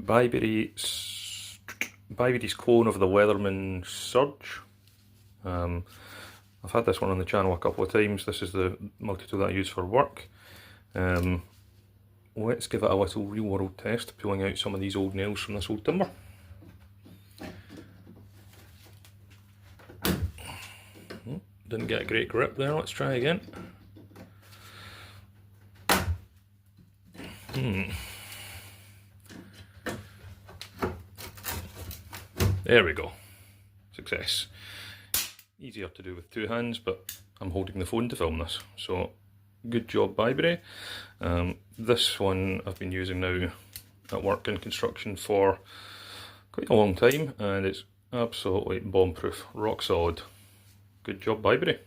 Bibury's clone of the Leatherman Surge. I've had this one on the channel a couple of times. This is the multi-tool that I use for work. Let's give it a little real world test, pulling out some of these old nails from this old timber. Didn't get a great grip there, let's try again. There we go. Success. Easier to do with two hands, but I'm holding the phone to film this, so good job, Bibury. This one I've been using now at work in construction for quite a long time, and it's absolutely bomb-proof, rock solid. Good job, Bibury.